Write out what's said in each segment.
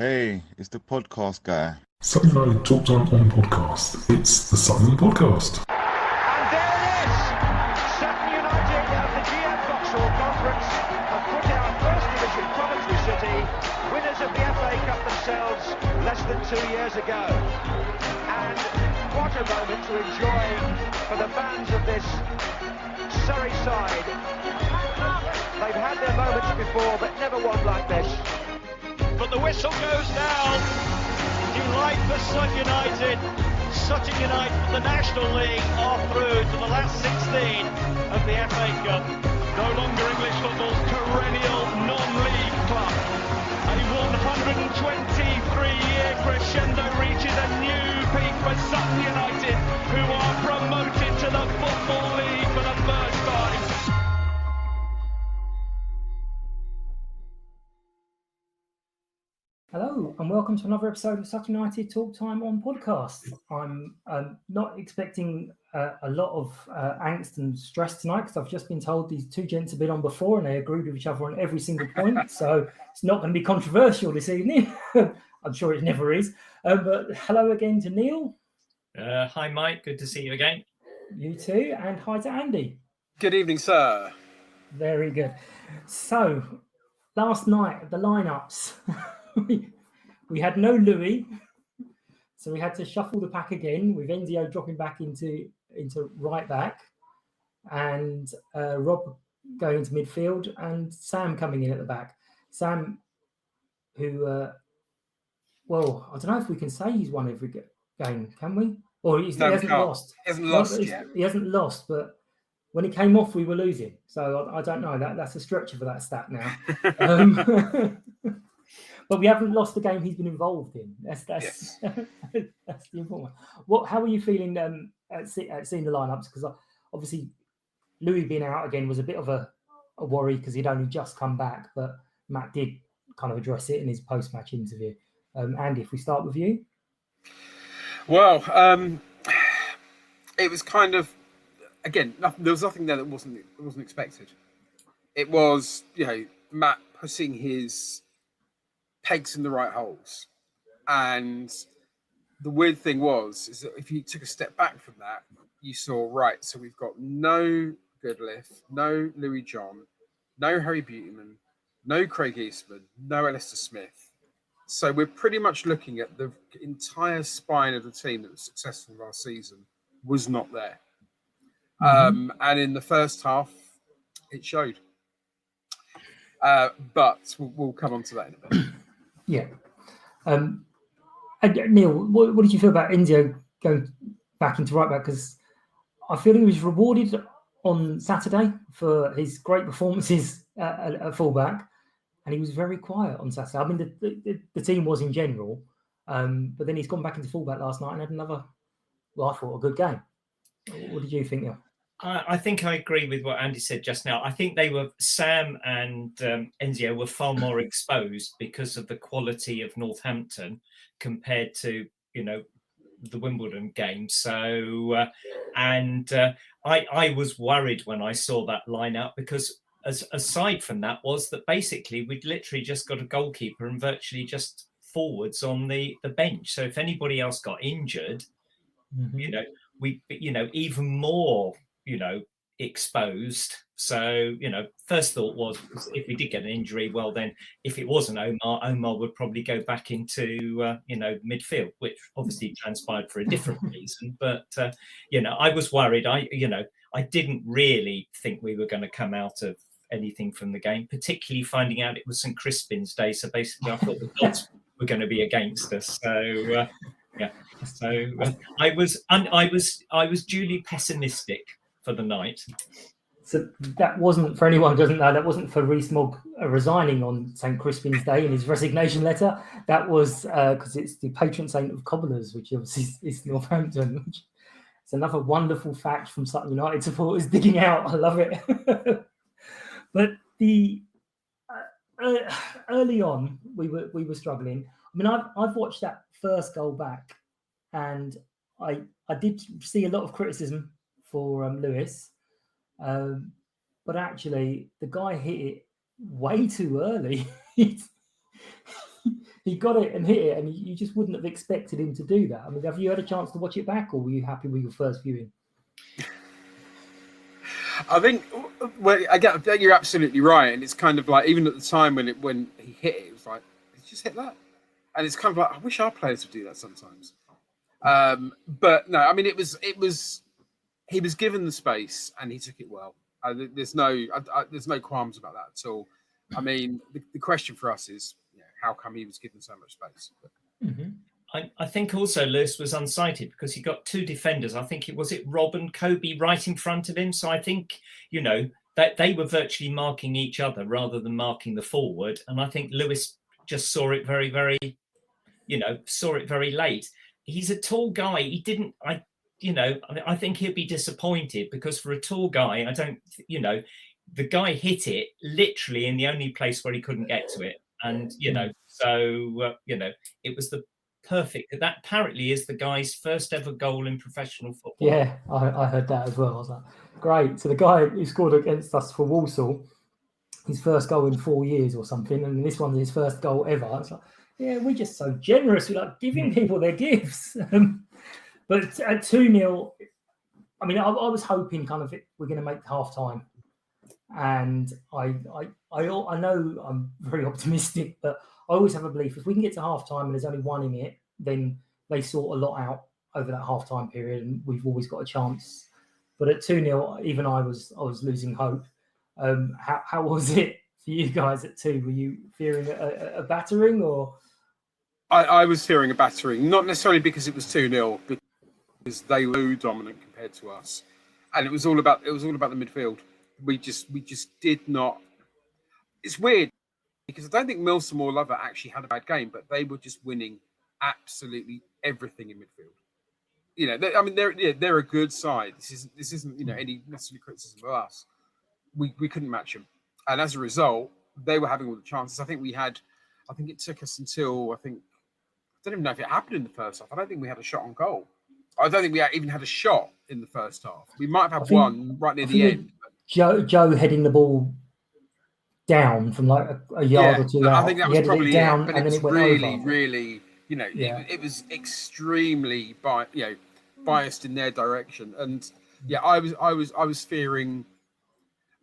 Hey, it's the podcast guy. Sutton United Talk Time on podcast. It's the Sutton Podcast. And there it is! Sutton United of the GM Vauxhall Conference have put out First Division Coventry City, winners of the FA Cup themselves less than 2 years ago. And what a moment to enjoy for the fans of this Surrey side. They've had their moments before, but never one like this. But the whistle goes now. Delight for Sutton United. Sutton United from the National League are through to the last 16 of the FA Cup. No longer English football's perennial non-league club. A 123-year crescendo reaches a new peak for Sutton United, who are promoted to the Football League for the first time. Hello and welcome to another episode of Sutton United Talk Time on podcast. I'm not expecting a lot of angst and stress tonight because I've just been told these two gents have been on before and they agreed with each other on every single point. So it's not going to be controversial this evening. I'm sure it never is. But hello again to Neil. Hi, Mike. Good to see you again. You too. And hi to Andy. Good evening, sir. Very good. So last night, the lineups. We had no Louis, so we had to shuffle the pack again with Enzio dropping back into right back and Rob going into midfield and Sam coming in at the back. Sam, who, well, I don't know if we can say he's won every game, can we? Or he hasn't lost. He hasn't lost yet. He hasn't lost, but when he came off, we were losing. So I don't know. That's a stretcher for that stat now. But we haven't lost the game he's been involved in. That's Yes. that's the important one. How are you feeling at seeing the lineups? Because obviously Louis being out again was a bit of a worry because he'd only just come back. But Matt did kind of address it in his post-match interview. Andy, if we start with you. Well, it was kind of, again, there was nothing there that wasn't expected. It was, Matt putting his pegs in the right holes. And the weird thing is that if you took a step back from that, you saw, right, so we've got no Goodliff, no Louis John, no Harry Buteman, no Craig Eastman, no Alistair Smith. So we're pretty much looking at the entire spine of the team that was successful last season was not there. Mm-hmm. And in the first half, it showed. But we'll come on to that in a bit. Yeah. Neil, what did you feel about Enzio going back into right back? Because I feel he was rewarded on Saturday for his great performances at fullback, and he was very quiet on Saturday. I mean, the team was in general, but then he's gone back into fullback last night and had another, I thought, a good game. What did you think, Neil? I think I agree with what Andy said just now. I think Sam and Enzio were far more exposed because of the quality of Northampton compared to, the Wimbledon game. So, I was worried when I saw that lineup because aside from that was that basically we'd literally just got a goalkeeper and virtually just forwards on the bench. So if anybody else got injured, we even more, exposed. So, first thought was if we did get an injury, well, then if it wasn't Omar would probably go back into, midfield, which obviously transpired for a different reason. But, I was worried. I didn't really think we were going to come out of anything from the game, particularly finding out it was St Crispin's day. So basically I thought the gods were going to be against us. So, I was duly pessimistic for the night. So that wasn't, for anyone who doesn't know, that wasn't for Rees Mogg resigning on St Crispin's Day in his resignation letter. That was because it's the patron saint of cobblers, which obviously is Northampton. It's another wonderful fact from Sutton United supporters digging out. I love it. But the early on, we were struggling. I mean, I've watched that first goal back, and I did see a lot of criticism for Lewis, but actually the guy hit it way too early. he got it and hit it, and you just wouldn't have expected him to do that. I mean, have you had a chance to watch it back, or were you happy with your first viewing? I think, well, again, you're absolutely right, and it's kind of like, even at the time when he hit it, it was like, did you just hit that? And it's kind of like, I wish our players would do that sometimes. But no, I mean, he was given the space and he took it well. There's no qualms about that at all. I mean, the question for us is, how come he was given so much space? Mm-hmm. I think also Lewis was unsighted because he got two defenders. I think it was Rob and Kobe right in front of him. So I think, that they were virtually marking each other rather than marking the forward. And I think Lewis just saw it very, very, saw it very late. He's a tall guy. I think he'll be disappointed because for a tall guy, the guy hit it literally in the only place where he couldn't get to it. And, it was the perfect. That apparently is the guy's first ever goal in professional football. Yeah, I heard that as well. I was like, great. So the guy who scored against us for Walsall, his first goal in 4 years or something, and this one's his first goal ever. It's like, yeah, we're just so generous. We like giving people their gifts. But at 2-0, I mean, I was hoping kind of we're going to make half time. And I know I'm very optimistic, but I always have a belief if we can get to half time and there's only one in it, then they sort a lot out over that half time period, and we've always got a chance. But at 2-0, even I was losing hope. How was it for you guys at 2? Were you fearing a battering, or? I was fearing a battering, not necessarily because it was 2-0, because they were dominant compared to us, and it was all about the midfield. We just did not. It's weird because I don't think Milsom or Lover actually had a bad game, but they were just winning absolutely everything in midfield. They're a good side. This isn't any necessarily criticism of us. We couldn't match them, and as a result, they were having all the chances. I think it took us until I don't even know if it happened in the first half. I don't think we had a shot on goal. I don't think we even had a shot in the first half. We might have had one right near the end. Joe heading the ball down from like a yard or two out. I think that was probably down, but and it's then it went really, over. really, it was extremely biased in their direction. And I was fearing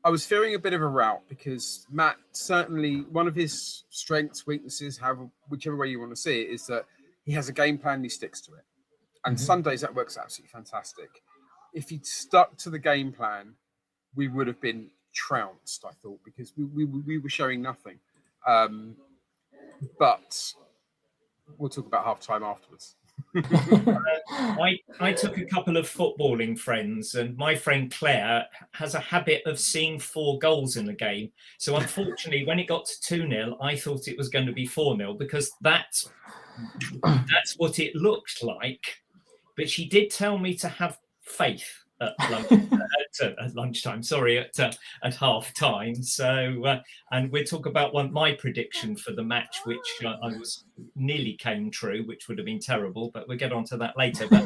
a bit of a rout because Matt, certainly one of his strengths, weaknesses, whichever way you want to see it, is that he has a game plan and he sticks to it. And Sundays that works absolutely fantastic. If he'd stuck to the game plan, we would have been trounced, I thought, because we were showing nothing. But we'll talk about half time afterwards. I took a couple of footballing friends, and my friend Claire has a habit of seeing 4 goals in a game. So unfortunately, when it got to 2-0, I thought it was going to be 4-0 because that's what it looked like. But she did tell me to have faith at lunchtime. Sorry, at half time. So, and we'll talk about my prediction for the match, which I was nearly came true, which would have been terrible. But we'll get onto that later. But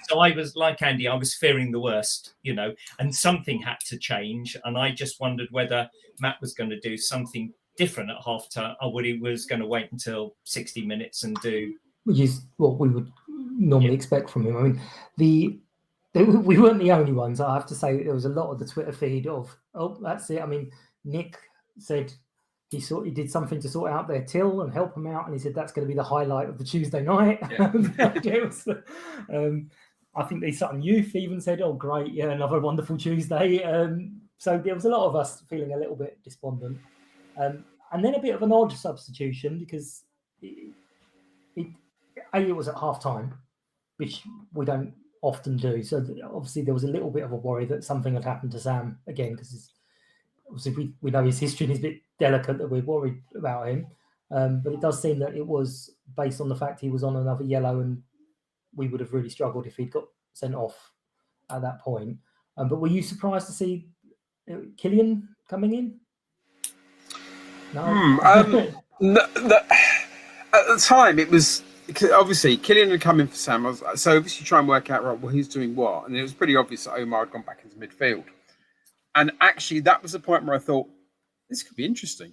so I was like Andy. I was fearing the worst, and something had to change. And I just wondered whether Matt was going to do something different at half time, or whether he was going to wait until 60 minutes and do. Which is what we would normally expect from him. I mean, we weren't the only ones. I have to say there was a lot of the Twitter feed of, oh, that's it. I mean, Nick said he did something to sort out their till and help them out, and he said that's going to be the highlight of the Tuesday night. Yeah. I think the Sutton Youth even said, oh, great, yeah, another wonderful Tuesday. So there was a lot of us feeling a little bit despondent. And then a bit of an odd substitution because it was at half time, which we don't often do. So obviously there was a little bit of a worry that something had happened to Sam again, because obviously we know his history and he's a bit delicate that we're worried about him. But it does seem that it was based on the fact he was on another yellow, and we would have really struggled if he'd got sent off at that point. But were you surprised to see Killian coming in? No. At the time, it was obviously Killian had come in for Sam. So obviously try and work out, right, well, who's doing what, and it was pretty obvious that Omar had gone back into midfield. And actually, that was the point where I thought this could be interesting,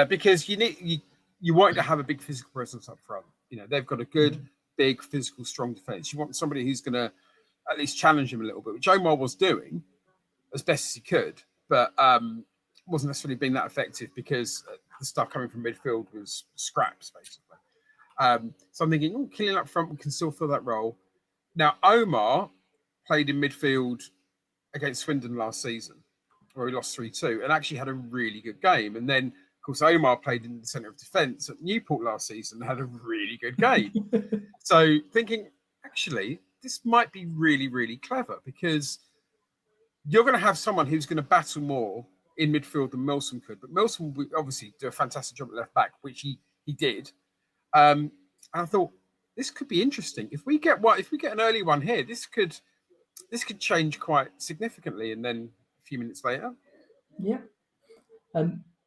because you you want to have a big physical presence up front. You know, they've got a good, big, physical, strong defence. You want somebody who's going to at least challenge him a little bit, which Omar was doing as best as he could, but wasn't necessarily being that effective because the stuff coming from midfield was scraps, basically. So I'm thinking, Killian up front can still fill that role. Now, Omar played in midfield against Swindon last season, where he lost 3-2, and actually had a really good game. And then, of course, Omar played in the centre of defence at Newport last season and had a really good game. So thinking, actually, this might be really, really clever, because you're going to have someone who's going to battle more in midfield than Milson could. But Milson would obviously do a fantastic job at left back, which he did. And I thought, this could be interesting. If we get an early one here, this could change quite significantly. And then a few minutes later, yeah.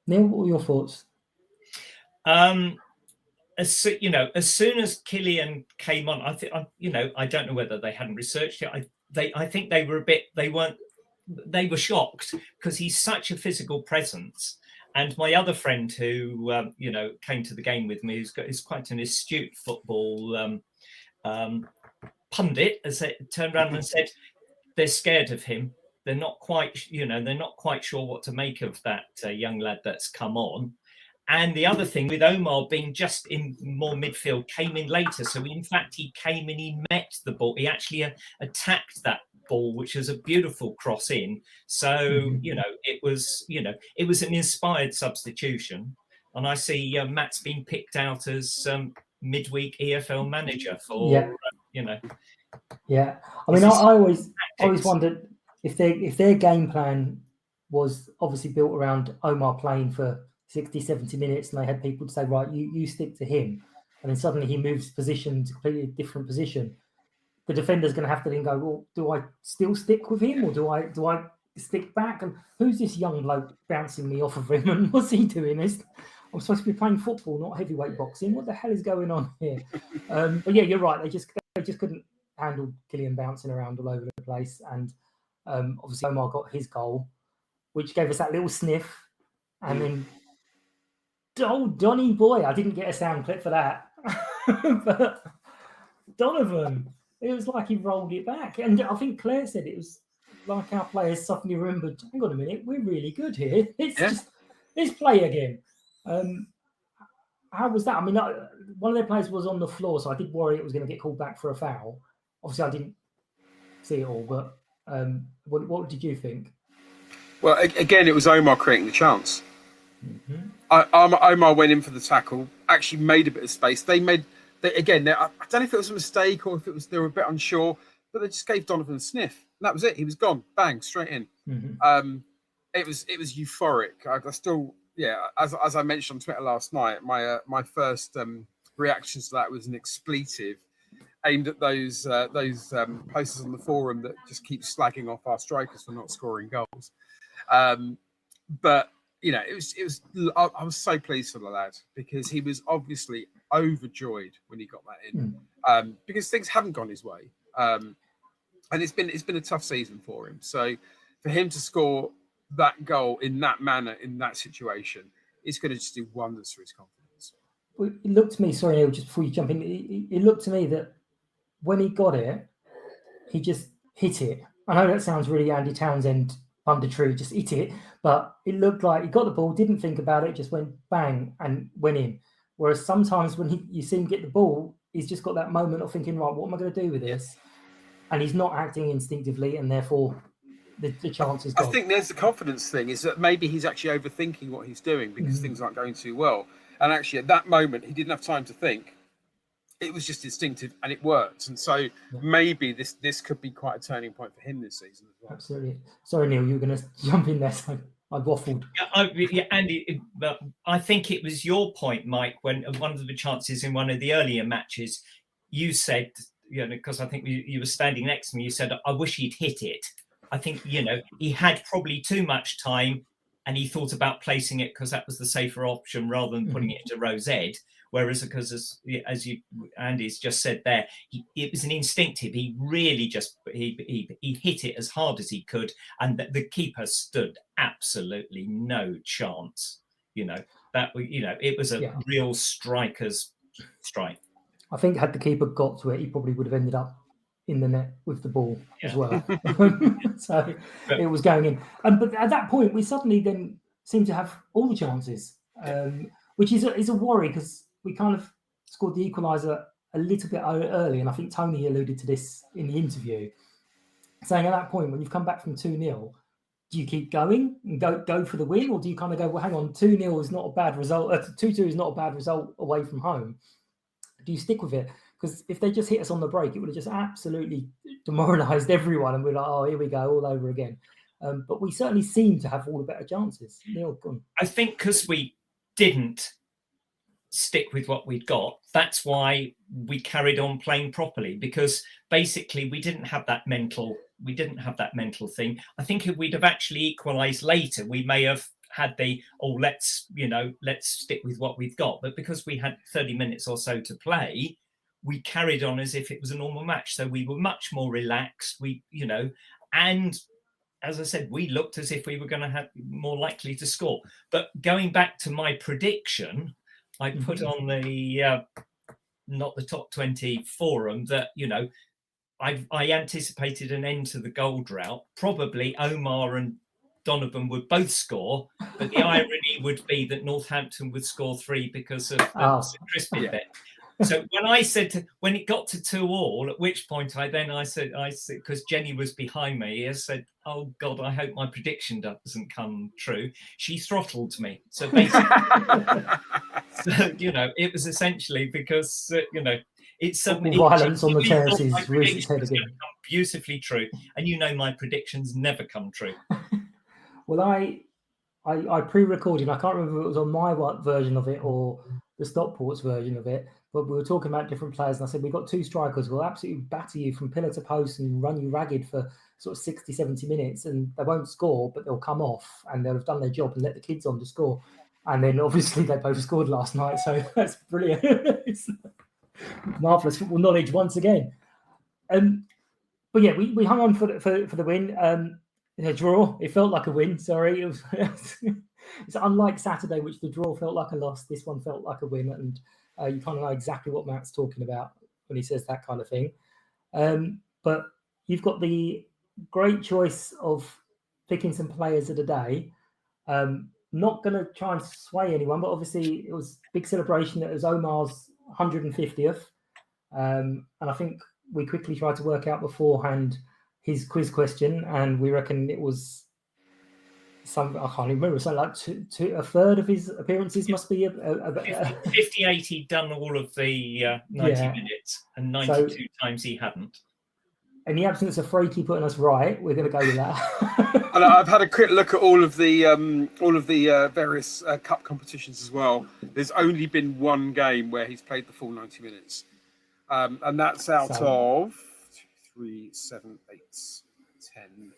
Neil, what were your thoughts? As soon as Killian came on, I don't know whether they hadn't researched it. I think they were shocked, because he's such a physical presence. And my other friend who, came to the game with me, is quite an astute football pundit, turned around and said they're scared of him. They're not quite sure what to make of that young lad that's come on. And the other thing with Omar being just in more midfield, came in later. So in fact, he came and he met the ball. He actually attacked that ball, which was a beautiful cross in. So, it was an inspired substitution. And I see Matt's been picked out as midweek EFL manager for, Yeah. I mean, I always wondered if their game plan was obviously built around Omar playing for 60, 70 minutes, and they had people to say, right, you stick to him. And then suddenly he moves position to a completely different position. The defender's going to have to then go, well, do I still stick with him, or do I stick back? And who's this young bloke bouncing me off of him? And what's he doing? I'm supposed to be playing football, not heavyweight boxing. What the hell is going on here? But yeah, you're right. They just couldn't handle Killian bouncing around all over the place. And obviously Omar got his goal, which gave us that little sniff. And then, Donny boy, I didn't get a sound clip for that. But Donovan, it was like he rolled it back. And I think Claire said it was like our players suddenly remembered, hang on a minute, we're really good here. Let's play again. How was that? I mean, one of their players was on the floor, so I did worry it was going to get called back for a foul. Obviously, I didn't see it all, but what did you think? well, again, it was Omar creating the chance. Mm-hmm. Omar went in for the tackle, actually made a bit of space. I don't know if it was a mistake or if they were a bit unsure, but they just gave Donovan a sniff. And that was it. He was gone. Bang, straight in. Mm-hmm. It was euphoric. I still, as I mentioned on Twitter last night, my first reactions to that was an expletive aimed at those posters on the forum that just keep slagging off our strikers for not scoring goals. But it was. I was so pleased for the lad because he was obviously overjoyed when he got that in, because things haven't gone his way, and it's been a tough season for him. So for him to score that goal in that manner in that situation, it's going to just do wonders for his confidence. Well, it looked to me, sorry Neil, just before you jump in, it looked to me that when he got it, he just hit it. I know that sounds really Andy Townsend punditry, just hit it, but it looked like he got the ball, didn't think about it, just went bang and went in. Whereas sometimes when you see him get the ball, he's just got that moment of thinking, right, what am I going to do with this? And he's not acting instinctively, and therefore the chance is gone. I think there's the confidence thing, is that maybe he's actually overthinking what he's doing because things aren't going too well. And actually at that moment, he didn't have time to think. It was just instinctive and it worked. And so maybe this could be quite a turning point for him this season as well. Absolutely. Sorry, Neil, you were going to jump in there. So I waffled. Andy, but I think it was your point, Mike, when one of the chances in one of the earlier matches, you said, because I think you were standing next to me, you said, I wish he'd hit it. I think, he had probably too much time and he thought about placing it because that was the safer option rather than putting it into row Z. Whereas, because as Andy's just said there, it was an instinctive. He really just he hit it as hard as he could, and the keeper stood absolutely no chance. it was a real striker's strike. I think had the keeper got to it, he probably would have ended up in the net with the ball as well. So it was going in. But at that point, we suddenly then seemed to have all the chances, which is a worry because we kind of scored the equaliser a little bit early. And I think Tony alluded to this in the interview, saying at that point, when you've come back from 2-0, do you keep going and go for the win? Or do you kind of go, well, hang on, 2-0 is not a bad result. 2-2 is not a bad result away from home. Do you stick with it? Because if they just hit us on the break, it would have just absolutely demoralised everyone. And we're like, oh, here we go, all over again. But we certainly seem to have all the better chances. Neil, go on. I think because we didn't stick with what we'd got, that's why we carried on playing properly, because basically we didn't have that mental thing. I think if we'd have actually equalised later, we may have had let's stick with what we've got. But because we had 30 minutes or so to play, we carried on as if it was a normal match. So we were much more relaxed. And as I said, we looked as if we were going to have more likely to score. But going back to my prediction, I put on the not the top 20 forum that, I anticipated an end to the goal drought. Probably Omar and Donovan would both score, but the irony would be that Northampton would score 3 because of the St Crispin bit. So when it got to 2-2, at which point I said, because Jenny was behind me, I said, oh God, I hope my prediction doesn't come true. She throttled me. So basically, it was essentially because, it's suddenly violence on the terraces rears its head again. Beautifully true. And my predictions never come true. Well, I pre-recorded. I can't remember if it was on my version of it or the Stockport's version of it, but we were talking about different players, and I said, we've got 2 strikers who will absolutely batter you from pillar to post and run you ragged for sort of 60, 70 minutes, and they won't score, but they'll come off and they'll have done their job and let the kids on to score. And then obviously they both scored last night, so that's brilliant. It's marvellous football knowledge once again. But yeah, we hung on for the win. A draw. It felt like a win. Sorry, it was. It's unlike Saturday, which the draw felt like a loss. This one felt like a win, and you kind of know exactly what Matt's talking about when he says that kind of thing. But you've got the great choice of picking some players of the day. Not going to try and sway anyone, but obviously it was a big celebration. It was Omar's 150th, and I think we quickly tried to work out beforehand his quiz question, and we reckon it was I can't even remember, something like a third of his appearances must be 58. He'd done all of the 90 minutes, and 92 times he hadn't. In the absence of Freaky putting us right, we're going to go with that. And I've had a quick look at all of the various cup competitions as well. There's only been one game where he's played the full 90 minutes, and that's out of 2, 3, 7, 8, 10,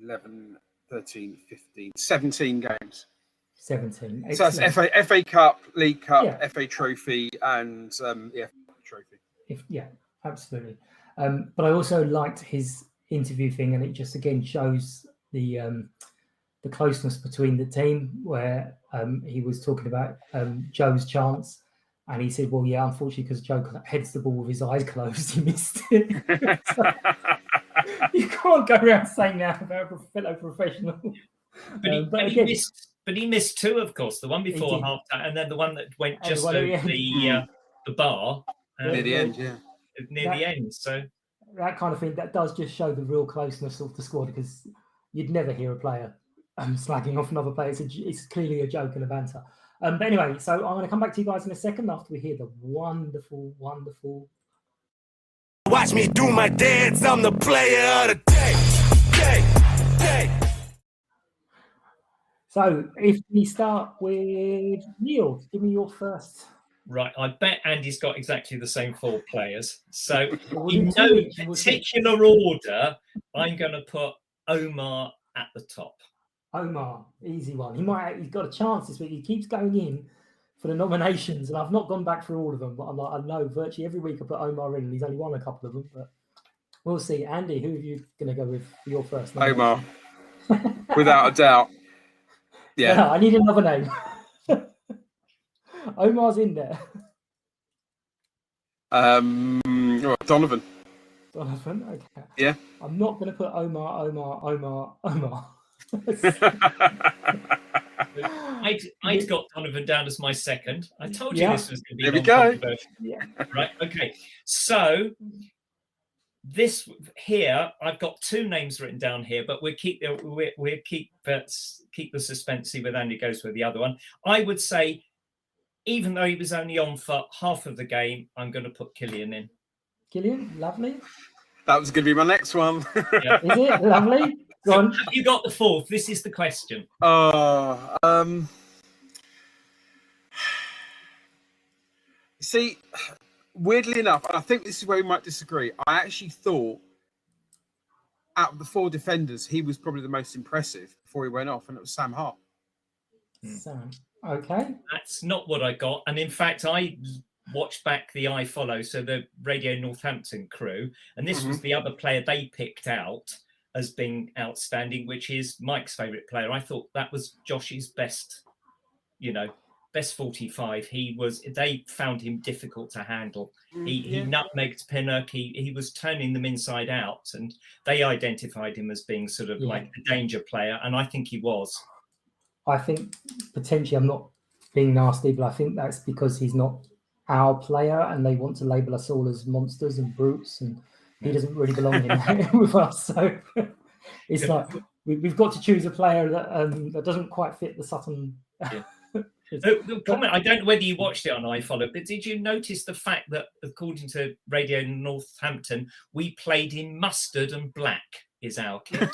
11, 13, 15, 17 games. 17. So that's FA Cup, League Cup, FA Trophy, and Trophy. Absolutely. But I also liked his interview thing, and it just again shows the closeness between the team, where he was talking about Joe's chance, and he said, well, yeah, unfortunately, because Joe heads the ball with his eyes closed, he missed it. So, you can't go around saying that about a fellow professional. But he missed 2, of course, the one before half time, and then the one that went just over the bar. Near the end, Near the end. So that kind of thing, that does just show the real closeness of the squad, because you'd never hear a player slagging off another player. It's clearly a joke and a banter. But anyway, so I'm going to come back to you guys in a second after we hear the wonderful, wonderful. Watch me do my dance, I'm the player of the day. So if we start with Neil, give me your first. Right, I bet Andy's got exactly the same 4 players. So in no particular order, I'm going to put Omar at the top. Omar, easy one. He's got a chance this week. He keeps going in for the nominations, and I've not gone back through all of them, but I know virtually every week I put Omar in, and he's only won a couple of them, but we'll see. Andy, who are you going to go with for your first nomination? Omar, without a doubt. Yeah. I need another name. Omar's in there. Donovan. Donovan, okay. Yeah. I'm not going to put Omar. I'd got Donovan down as my second. I told you this was going to be There we go. Yeah. Right. Okay. So this here, I've got two names written down here, but we'll keep the suspense. See where Andy goes with the other one. I would say, even though he was only on for half of the game, I'm going to put Killian in. Killian, lovely. That was going to be my next one. Yeah. Is it lovely? Go on. Have you got the fourth? This is the question. See, weirdly enough, and I think this is where we might disagree, I actually thought out of the four defenders, he was probably the most impressive before he went off, and it was Sam Hart. Sam. Okay. That's not what I got. And in fact, I watched back the iFollow, so the Radio Northampton crew, and this was the other player they picked out as being outstanding, which is Mike's favourite player. I thought that was Josh's best 45. They found him difficult to handle. He nutmegged Pinnock. He was turning them inside out, and they identified him as being sort of like a danger player, and I think he was. I think potentially, I'm not being nasty, but I think that's because he's not our player, and they want to label us all as monsters and brutes, and he doesn't really belong in with us. So it's like we've got to choose a player that doesn't quite fit the Sutton. Yeah. The comment, I don't know whether you watched it on iFollow, but did you notice the fact that, according to Radio Northampton, we played in mustard and black is our kit?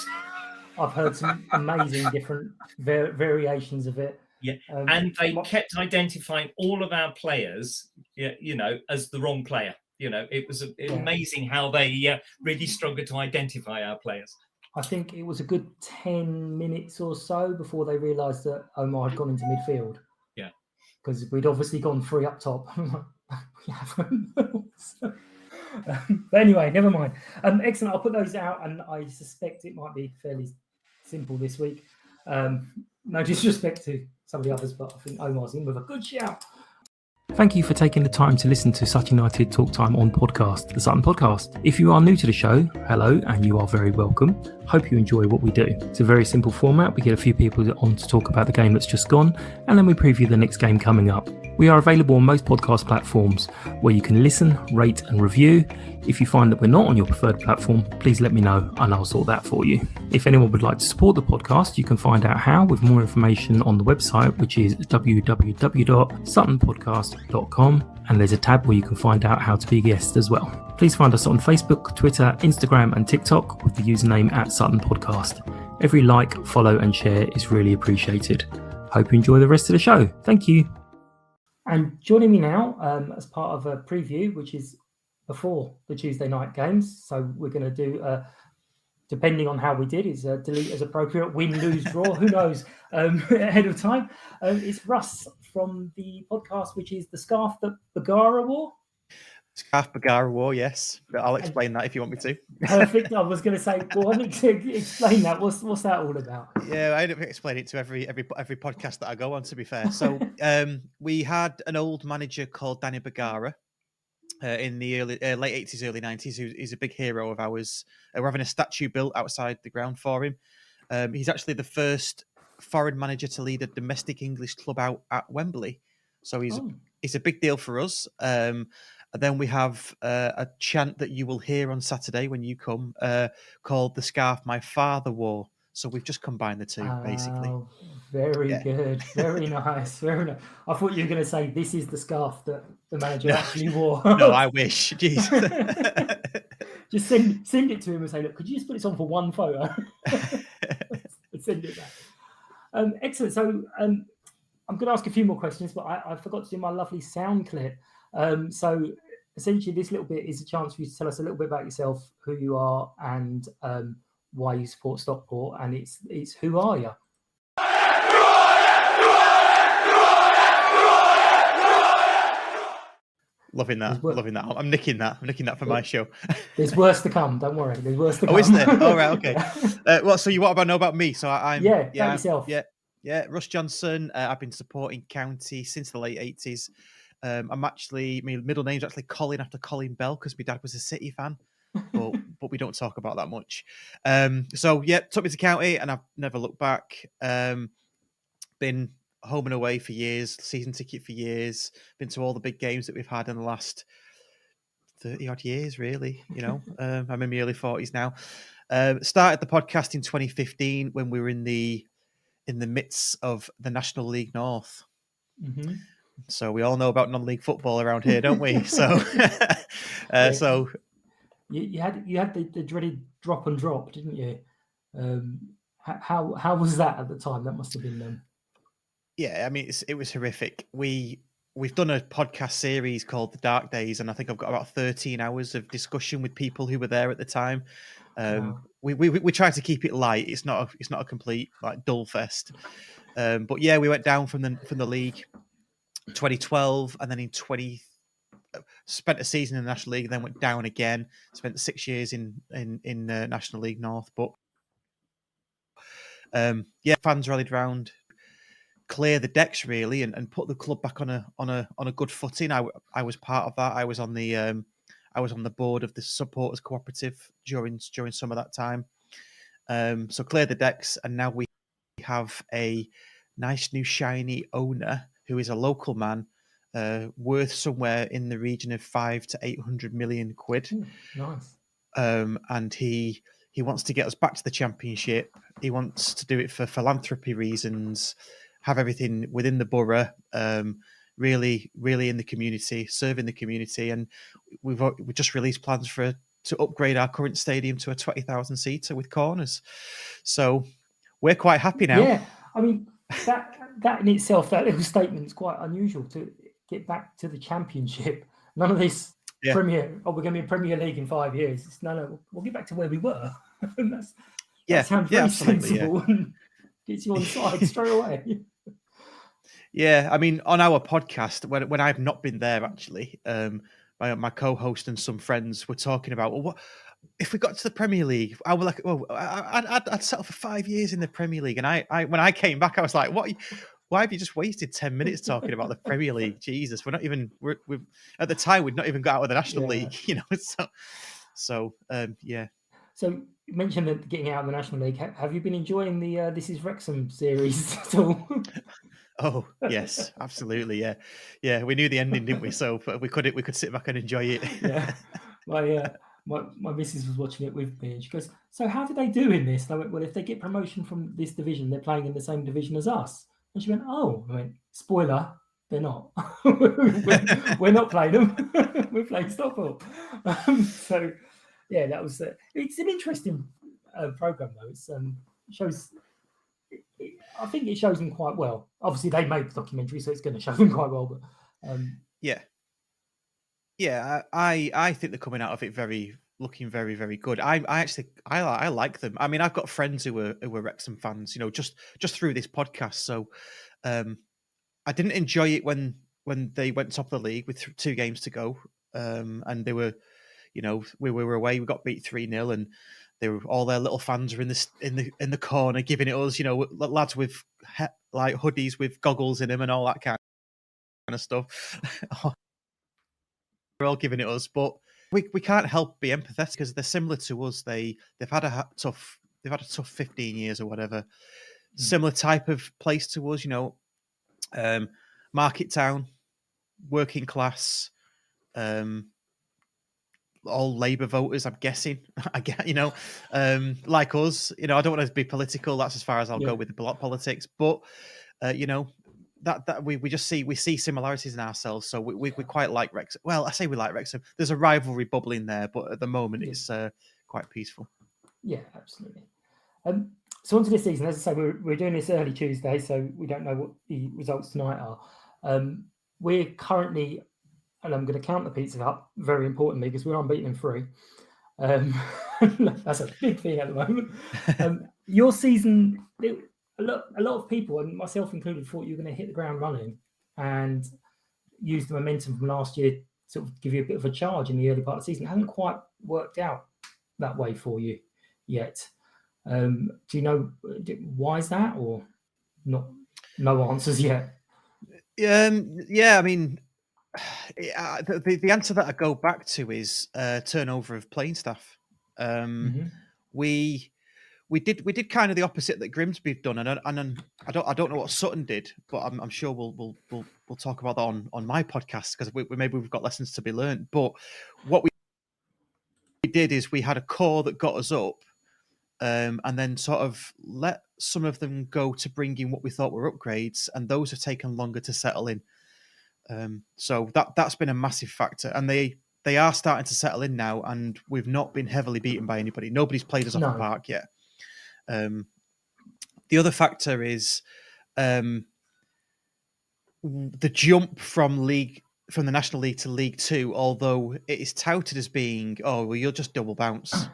I've heard some amazing different variations of it. Yeah, and they kept identifying all of our players, as the wrong player. It was amazing how they really struggled to identify our players. I think it was a good 10 minutes or so before they realised that Omar had gone into midfield. Yeah. Because we'd obviously gone 3 up top. We haven't. But anyway, never mind. Excellent. I'll put those out, and I suspect it might be fairly simple this week. No disrespect to some of the others, but I think Omar's in with a good shout. Thank you for taking the time to listen to Sutton United Talk Time on podcast, the Sutton Podcast. If you are new to the show, hello, and you are very welcome. Hope you enjoy what we do. It's a very simple format. We get a few people on to talk about the game that's just gone, and then we preview the next game coming up. We are available on most podcast platforms where you can listen, rate and review. If you find that we're not on your preferred platform, please let me know and I'll sort that for you. If anyone would like to support the podcast, you can find out how with more information on the website, which is www.suttonpodcast.com, and there's a tab where you can find out how to be a guest as well. Please find us on Facebook, Twitter, Instagram and TikTok with the username @SuttonPodcast. Every like, follow and share is really appreciated. Hope you enjoy the rest of the show. Thank you. And joining me now as part of a preview, which is before the Tuesday night games. So we're going to do, depending on how we did, is delete as appropriate, win, lose, draw, who knows, ahead of time. It's Russ from the podcast, which is The Scarf That Bergara Wore. Scarf Bergara War, yes. But I'll explain that if you want me to. Perfect. I was going to say, well, I need to explain that. What's that all about? Yeah, I end up explaining it to every podcast that I go on, to be fair. So we had an old manager called Danny Bergara in the late 80s, early 90s, who's a big hero of ours. We're having a statue built outside the ground for him. He's actually the first foreign manager to lead a domestic English club out at Wembley. So he's a big deal for us. And then we have a chant that you will hear on Saturday when you come called The Scarf My Father Wore. So we've just combined the two, basically. Very good. Very nice. Very nice. I thought you were going to say this is the scarf that the manager actually wore. No, I wish. Jeez. Just send it to him and say, look, could you just put this on for one photo? Send it back. Excellent. So I'm going to ask a few more questions, but I forgot to do my lovely sound clip. So essentially this little bit is a chance for you to tell us a little bit about yourself, who you are and why you support Stockport, and it's who are you? Loving that. I'm nicking that for my show. There's worse to come. Don't worry. There's worse to come. Oh, isn't there? All right. Okay. Well, so you what about know about me? So I'm about yourself. Yeah. Yeah, Russ Johnson. I've been supporting County since the late 80s. I'm actually, my middle name's actually Colin after Colin Bell because my dad was a City fan, but we don't talk about that much. So yeah, took me to County and I've never looked back. Been home and away for years, season ticket for years, been to all the big games that we've had in the last 30 odd years, really. I'm in my early 40s now. Started the podcast in 2015 when we were in the midst of the National League North. Mm-hmm. So we all know about non-league football around here, don't we? So, so you had the dreaded drop and drop, didn't you? How was that at the time? That must have been Yeah, I mean, it was horrific. We've done a podcast series called The Dark Days, and I think I've got about 13 hours of discussion with people who were there at the time. Wow. We tried to keep it light. It's not a complete like dull fest. But yeah, we went down from the league 2012, and then in spent a season in the National League, then went down again. Spent 6 years in National League North. But yeah, fans rallied round, clear the decks really, and put the club back on a good footing. I was part of that. I was on the board of the supporters cooperative during some of that time. So clear the decks, and now we have a nice new shiny owner who is a local man, worth somewhere in the region of 500 to 800 million quid. Nice. And he wants to get us back to the Championship. He wants to do it for philanthropy reasons, have everything within the borough, really in the community, serving the community. And we just released plans to upgrade our current stadium to a 20,000 seater with corners. So we're quite happy now. Yeah, I mean that in itself, that little statement is quite unusual to get back to the Championship. None of this Premier. Oh, we're going to be in Premier League in 5 years. It's, no, we'll get back to where we were. that sounds very sensible and gets you on side straight away. Yeah, I mean, on our podcast, when I've not been there, actually, my co-host and some friends were talking about, well, what if we got to the Premier League? I was like, well, I'd settle for 5 years in the Premier League. And I when I came back, I was like, what? Why have you just wasted 10 minutes talking about the Premier League? Jesus, we're at the time we'd not even got out of the National League, So yeah. So you mentioned that getting out of the National League. Have you been enjoying the This Is Wrexham series at all? Oh yes, absolutely. Yeah. We knew the ending, didn't we? So we could sit back and enjoy it. Yeah. My missus was watching it with me, and she goes, "So how did they do in this?" And I went, "Well, if they get promotion from this division, they're playing in the same division as us." And she went, "Oh," I went, "Spoiler, they're not. we're not playing them. We're playing Stockport." So yeah, that was. It's an interesting program though. It's shows. I think it shows them quite well. Obviously, they made the documentary, so it's going to show them quite well. But yeah, I think they're coming out of it looking very, very good. I like them. I mean, I've got friends who were Wrexham fans, just through this podcast. So I didn't enjoy it when they went top of the league with 2 games to go, and they were, we were away. We got beat 3-0, and they were all their little fans were in the corner giving it us, lads with like hoodies with goggles in them and all that kind of stuff. We're all giving it us, but we can't help be empathetic because they're similar to us. They've had a tough 15 years or whatever. Similar type of place to us, market town, working class, all Labour voters, I'm guessing. Like us. I don't want to be political. That's as far as I'll go with the politics. But that we see similarities in ourselves. So we quite like Wrexham. Well, I say we like Wrexham. There's a rivalry bubbling there, but at the moment it's quite peaceful. Yeah, absolutely. So onto this season, as I say, we're doing this early Tuesday, so we don't know what the results tonight are. We're currently, and I'm going to count the pizza up very importantly because we're unbeaten in 3. That's a big thing at the moment. Your season, a lot of people, and myself included, thought you were going to hit the ground running and use the momentum from last year to sort of give you a bit of a charge in the early part of the season. It hasn't quite worked out that way for you yet. Do you know why is that, or? no answers yet. Yeah, I mean, the answer that I go back to is turnover of playing staff. We did kind of the opposite that Grimsby've done, and I don't know what Sutton did, but I'm sure we'll talk about that on my podcast, because maybe we've got lessons to be learned. But what we did is we had a core that got us up, and then sort of let some of them go to bring in what we thought were upgrades, and those have taken longer to settle in. So that's been a massive factor, and they are starting to settle in now, and we've not been heavily beaten by anybody. Nobody's played us off the park yet. The other factor is the jump from the National League to League Two, although it is touted as being, you'll just double bounce.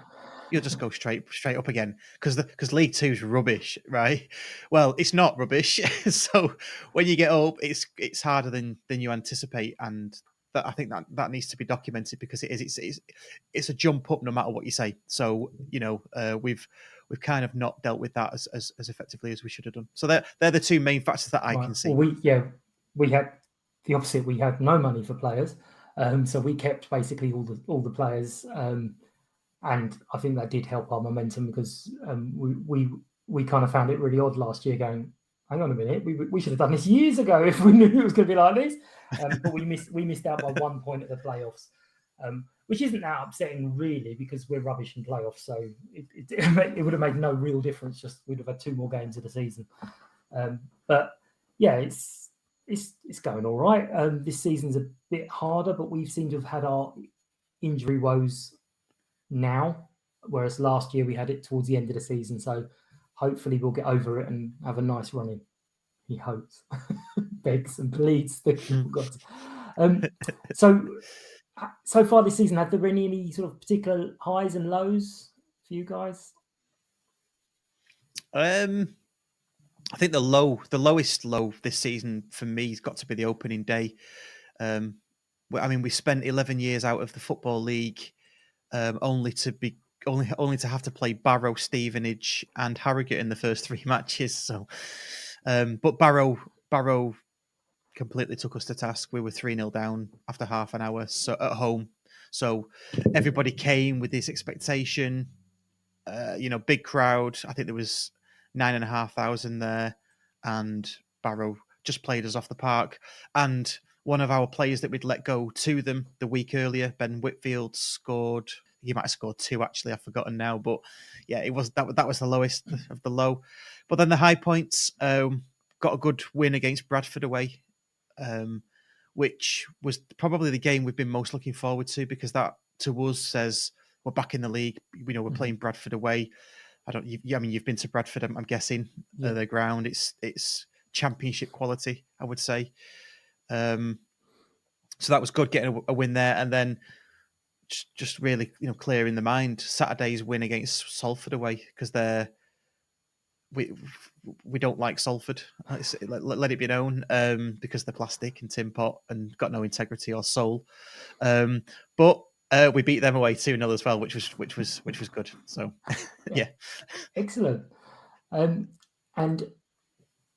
You'll just go straight up again because League Two is rubbish, right? Well, it's not rubbish. So when you get up, it's harder than you anticipate, and that I think that needs to be documented, because it's a jump up no matter what you say. So we've kind of not dealt with that as effectively as we should have done. So they're the two main factors that I can see. Well, we had the opposite. We had no money for players, so we kept basically all the players. And I think that did help our momentum, because we kind of found it really odd last year, going, hang on a minute, we should have done this years ago if we knew it was going to be like this. But we missed out by 1 point at the playoffs, which isn't that upsetting really, because we're rubbish in playoffs. So it would have made no real difference. Just we'd have had 2 more games of the season. But yeah, it's going all right. This season's a bit harder, but we seem to have had our injury woes now, whereas last year we had it towards the end of the season. So hopefully we'll get over it and have a nice run in. He hopes, begs and pleads. So far this season, have there been any sort of particular highs and lows for you guys? I think the lowest low this season for me has got to be the opening day. I mean, we spent 11 years out of the Football League, only to have to play Barrow, Stevenage, and Harrogate in the first 3 matches. So, but Barrow completely took us to task. We were 3-0 down after half an hour, so at home. So everybody came with this expectation. Big crowd. I think there was 9,500 there, and Barrow just played us off the park. And one of our players that we'd let go to them the week earlier, Ben Whitfield, scored. He might have scored 2 actually. I've forgotten now, but yeah, it was that was the lowest of the low. But then the high points, got a good win against Bradford away, which was probably the game we've been most looking forward to, because that to us says we're back in the league. We're playing Bradford away. You've been to Bradford, I'm guessing. Yeah. The ground, it's championship quality, I would say. So that was good, getting a win there, and then just really clearing the mind. Saturday's win against Salford away, because we don't like Salford. Let it be known, because they're plastic and tin pot and got no integrity or soul. But we beat them away 2-0 as well, which was good. So yeah. Excellent. And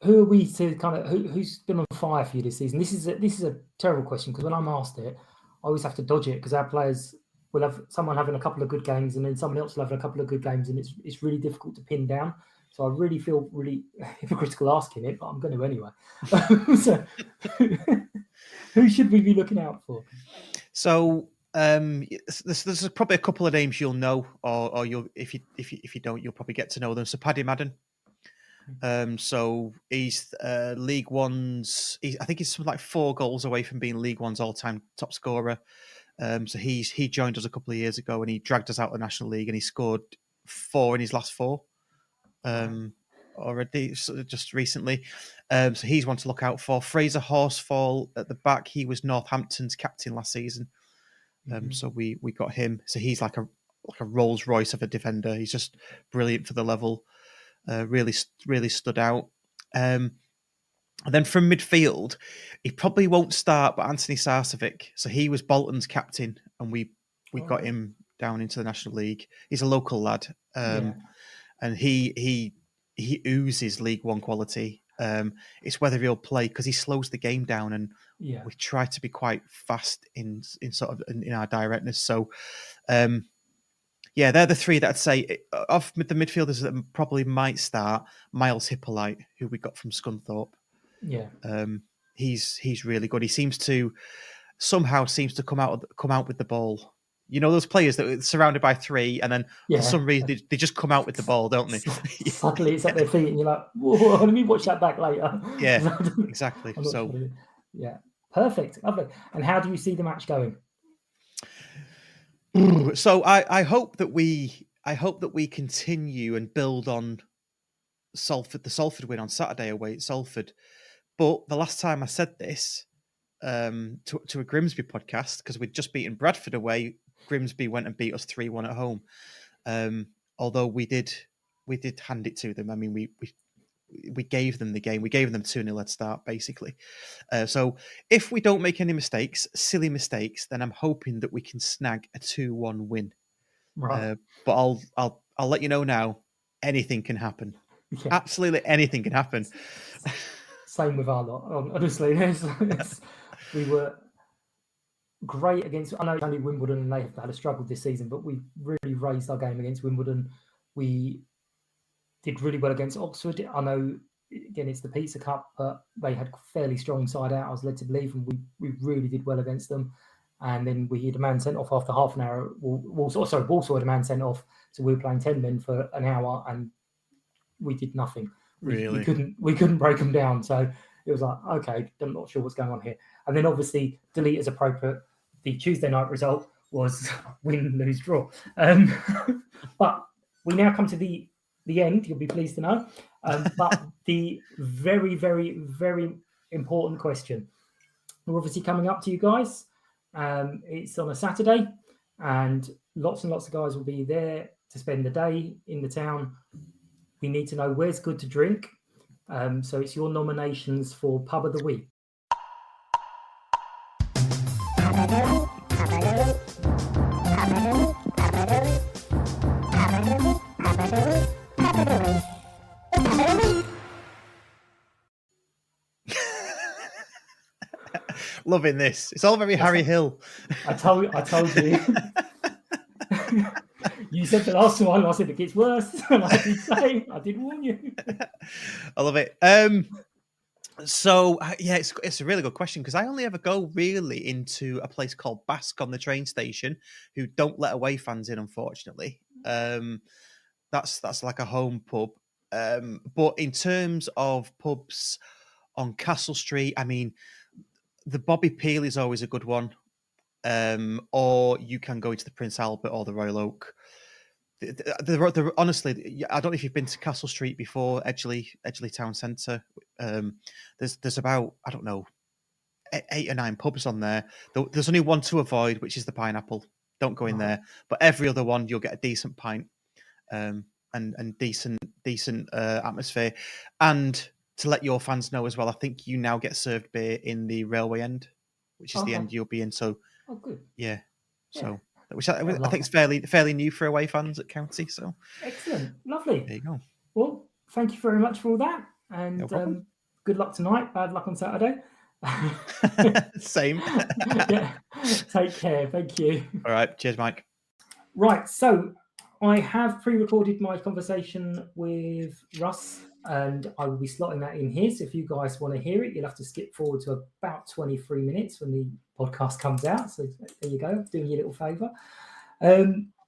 who are we to kind of who's been on fire for you this season? This is a terrible question, because when I'm asked it, I always have to dodge it, because our players will have someone having a couple of good games and then someone else will have a couple of good games, and it's really difficult to pin down. So I really feel really hypocritical asking it, but I'm going to anyway. So who should we be looking out for? So there's probably a couple of names you'll know, or you'll if you don't, you'll probably get to know them. So Paddy Madden. So he's League One's. I think he's something like 4 goals away from being League One's all-time top scorer. So he joined us a couple of years ago, and he dragged us out of the National League, and he scored 4 in his last 4 already, just recently. So he's one to look out for. Fraser Horsfall at the back. He was Northampton's captain last season. So we got him. So he's like a Rolls Royce of a defender. He's just brilliant for the level. Really stood out. And then from midfield, he probably won't start, but Anthony Sarcevic. So he was Bolton's captain, and we got him down into the National League. He's a local lad, and he oozes League One quality. It's whether he'll play because he slows the game down, and Yeah. we try to be quite fast in sort of in our directness. So, yeah, they're the three that I'd say of the midfielders that probably might start. Miles Hippolyte, who we got from Scunthorpe. Yeah. He's really good. He seems to come out with the ball. You know those players that are surrounded by three, and then for some reason they just come out with the ball, don't they? Suddenly it's at their feet, and you're like, "Whoa, let me watch that back later." Yeah, exactly. So, sure. Yeah, perfect, lovely. And how do you see the match going? So I hope that we continue and build on the Salford win on Saturday away at Salford. But the last time I said this to a Grimsby podcast, because we'd just beaten Bradford away, Grimsby went and beat us 3-1 at home. Although we did hand it to them. I mean, we gave them the game. We gave them 2-0 head start, basically. So if we don't make any mistakes, silly mistakes, then I'm hoping that we can snag a 2-1 win. Right. But I'll let you know now. Anything can happen. Yeah. Absolutely anything can happen. Same with our lot. Honestly, we were great against. I know it's only Wimbledon, and they have had a struggle this season, but we really raised our game against Wimbledon. We did really well against Oxford. I know, again, it's the Pizza Cup, but they had a fairly strong side out, I was led to believe, and we really did well against them. And then we had a man sent off after half an hour. Walsall had a man sent off, so we were playing 10 men for an hour, and we did nothing. Really? We couldn't break them down. So it was like, okay, I'm not sure what's going on here. And then obviously, delete as appropriate, the Tuesday night result was win, lose, draw. But we now come to the end, you'll be pleased to know. But the very, very, very important question. We're obviously coming up to you guys. It's on a Saturday, and lots of guys will be there to spend the day in the town. We need to know where's good to drink. So it's your nominations for Pub of the Week. Loving this. It's all very Harry Hill. I told you. You said the last one. I said it gets worse. And I did warn you. I love it. So yeah, it's a really good question because I only ever go really into a place called Basque on the train station, who don't let away fans in, unfortunately. That's like a home pub. But in terms of pubs on Castle Street, I mean, the Bobby Peel is always a good one. Or you can go into the Prince Albert or the Royal Oak. Honestly, I don't know if you've been to Castle Street before, Edgeley Town Centre. There's about, I don't know, 8 or 9 pubs on there. There's only one to avoid, which is the Pineapple. Don't go in there. But every other one, you'll get a decent pint and decent atmosphere. And to let your fans know as well, I think you now get served beer in the railway end, which is the end you'll be in. So, good. Yeah. So, which I think is fairly new for away fans at County. So, excellent, lovely. There you go. Well, thank you very much for all that, and good luck tonight. Bad luck on Saturday. Same. Yeah. Take care. Thank you. All right. Cheers, Mike. Right. So I have pre-recorded my conversation with Russ, and I will be slotting that in here. So if you guys want to hear it, you'll have to skip forward to about 23 minutes when the podcast comes out. So there you go, doing you a little favour.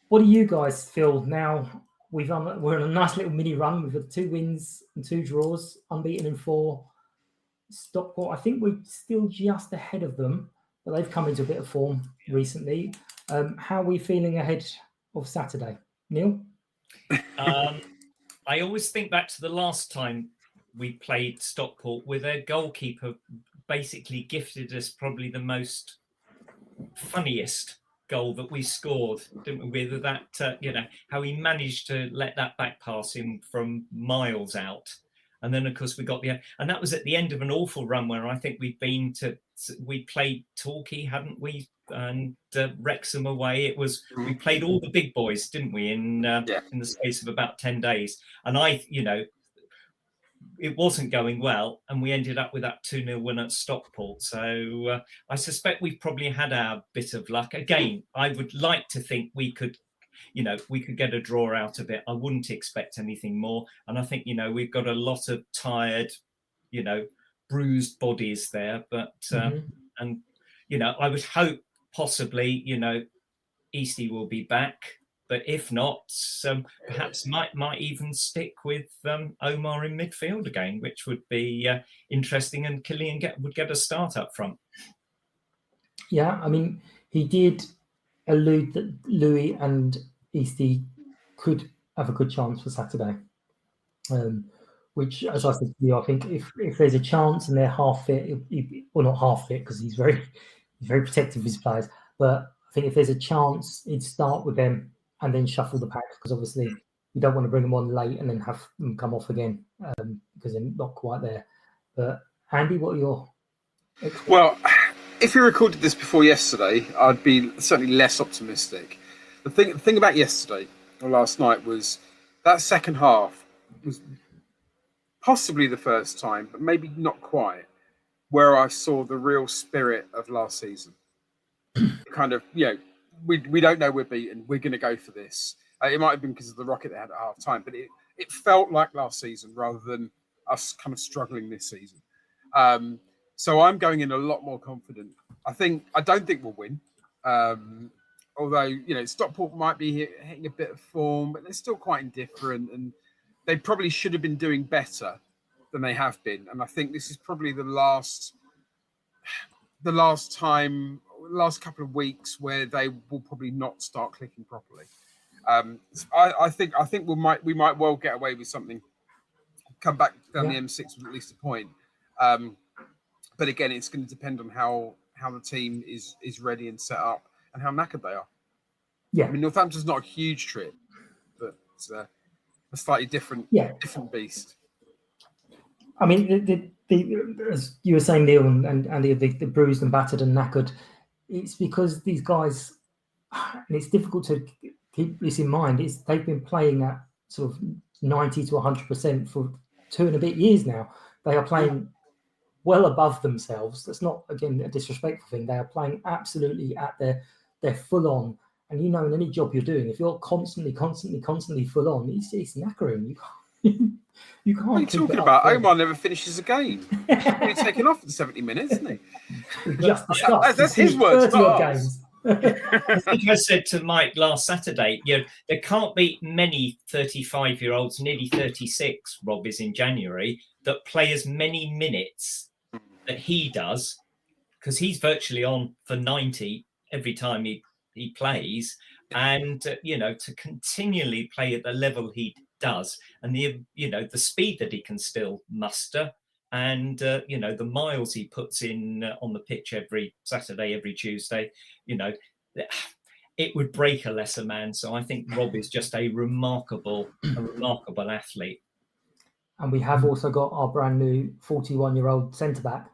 What do you guys feel now? We're on a nice little mini run. We've got 2 wins and 2 draws, unbeaten in 4. Stockport, I think we're still just ahead of them, but they've come into a bit of form recently. How are we feeling ahead of Saturday? Neil? I always think back to the last time we played Stockport, with their goalkeeper basically gifted us probably the most funniest goal that we scored, didn't we? With that, how he managed to let that back pass in from miles out. And then, of course, we got and that was at the end of an awful run where I think we played Torquay, hadn't we? And Wrexham away. We played all the big boys, didn't we? In the space of about 10 days. And it wasn't going well, and we ended up with that 2-0 win at Stockport. So I suspect we've probably had our bit of luck. Again, I would like to think we could get a draw out of it. I wouldn't expect anything more. And I think, we've got a lot of tired, bruised bodies there. But, and, I would hope possibly, Eastie will be back. But if not, perhaps might even stick with Omar in midfield again, which would be interesting. And Killian would get a start up front. Yeah, I mean, he did allude that Louis and Eastie could have a good chance for Saturday. Which, as I said to you, I think if there's a chance and they're half fit, well, not half fit because he's very protective of his players, but I think if there's a chance, he'd start with them and then shuffle the pack, because obviously you don't want to bring them on late and then have them come off again because they're not quite there. But Andy, what are your expectations? Well, if you recorded this before yesterday, I'd be certainly less optimistic. The thing about yesterday or last night was that second half was possibly the first time, but maybe not quite, where I saw the real spirit of last season. Kind of, we don't know we're beaten. We're going to go for this. It might have been because of the rocket they had at half time, but it felt like last season rather than us kind of struggling this season. So I'm going in a lot more confident. I don't think we'll win. Although, Stockport might be hitting a bit of form, but they're still quite indifferent, and they probably should have been doing better than they have been. And I think this is probably the last couple of weeks where they will probably not start clicking properly. I think we might well get away with something, come back down the M6 with at least a point. But again, it's going to depend on how the team is ready and set up and how knackered they are. Yeah, I mean, Northampton's not a huge trip, but it's a slightly different beast. I mean, the as you were saying, Neil and Andy, the bruised and battered and knackered, it's because these guys, and it's difficult to keep this in mind, is they've been playing at sort of 90 to 100% for 2 and a bit years now. They are playing well above themselves. That's not, again, a disrespectful thing. They are playing absolutely at their full on. And in any job you're doing, if you're constantly full on, it's knackering. You can't. What are you talking about? Omar never finishes a game. He's taken off at 70 minutes, isn't he? We've just discussed. That's his words, not ours. I think I said to Mike last Saturday, there can't be many 35-year-olds, nearly 36, Rob is in January, that play as many minutes that he does, because he's virtually on for 90 every time he plays, and to continually play at the level he does, and the speed that he can still muster, and the miles he puts in on the pitch every Saturday, every Tuesday, it would break a lesser man. So I think Rob is just a remarkable athlete. And we have also got our brand new 41-year-old centre back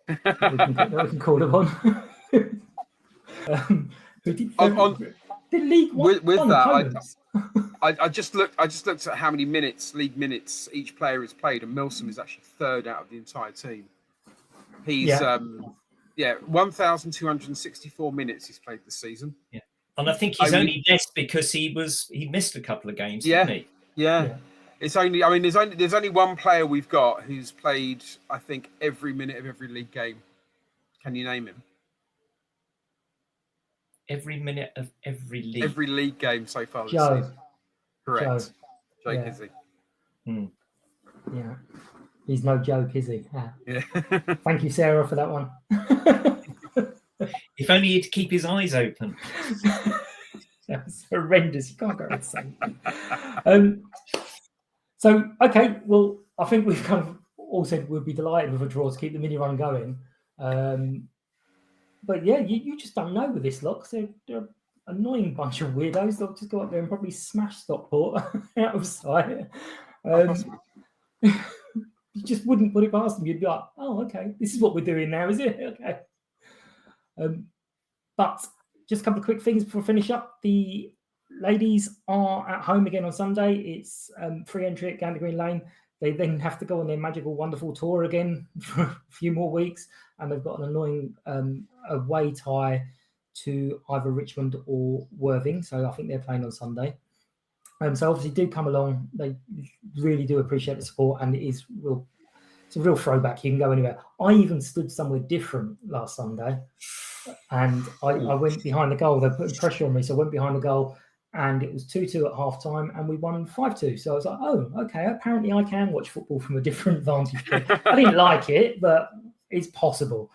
that we can call upon. Who did League One with that? I just looked at how many league minutes each player has played, and Milsom is actually third out of the entire team. He's 1,264 minutes he's played this season. Yeah, and I think he's only missed because he missed a couple of games, didn't he? Yeah. It's only. I mean, there's only one player we've got who's played, I think, every minute of every league game. Can you name him? Every minute of every league game so far this Joe. season. Correct. Joe Kizzy. Yeah. He's no joke, is he? Yeah. Thank you, Sarah, for that one. If only he'd keep his eyes open. That's horrendous. You can't go and say. So, okay, well, I think we've kind of all said we'd be delighted with a draw to keep the mini run going. But yeah, you just don't know with this lot, because they're an annoying bunch of weirdos. They'll just go up there and probably smash Stockport out of sight. You just wouldn't put it past them. You'd be like, oh, okay, this is what we're doing now, is it? Okay. But just a couple of quick things before we finish up. The ladies are at home again on Sunday. It's free entry at Gander Green Lane. They then have to go on their magical, wonderful tour again for a few more weeks, and they've got an annoying away tie to either Richmond or Worthing. So I think they're playing on Sunday. So obviously do come along. They really do appreciate the support, and it's a real throwback. You can go anywhere. I even stood somewhere different last Sunday, and I went behind the goal. They put pressure on me, so I went behind the goal, and it was 2-2 at half time, and we won 5-2. So I was like, oh, okay, apparently I can watch football from a different vantage point. I didn't like it, but it's possible.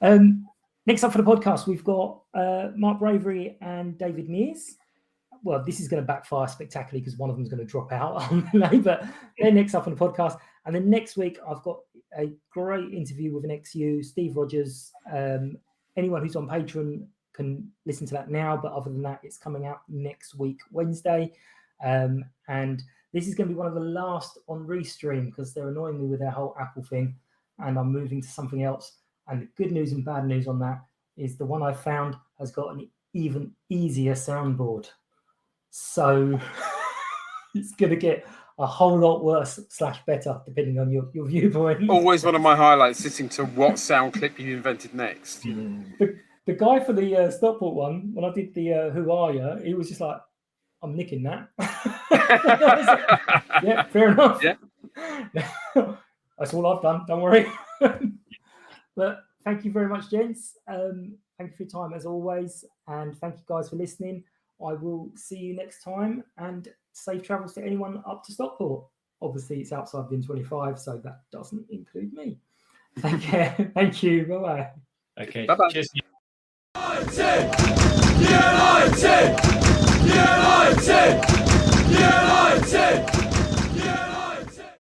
Next up for the podcast, we've got Mark Bravery and David Mears. Well, this is going to backfire spectacularly because one of them is going to drop out, but they're next up on the podcast. And then next week, I've got a great interview with an XU, Steve Rogers. Anyone who's on Patreon can listen to that now, but other than that, it's coming out next week, Wednesday. And this is going to be one of the last on Restream because they're annoying me with their whole Apple thing, and I'm moving to something else. And the good news and bad news on that is the one I found has got an even easier soundboard. So it's going to get a whole lot worse / better, depending on your viewpoint. Always one of my highlights, listening to what sound clip you invented next. The guy for the Stockport one, when I did the Who Are You, he was just like, I'm nicking that. Yeah, fair enough. Yeah. That's all I've done, don't worry. But thank you very much, gents. Thank you for your time as always. And thank you guys for listening. I will see you next time, and safe travels to anyone up to Stockport. Obviously, it's outside the M25, so that doesn't include me. Take care. Thank you. Bye-bye. Okay. Bye-bye. Cheers. United! United! United! United!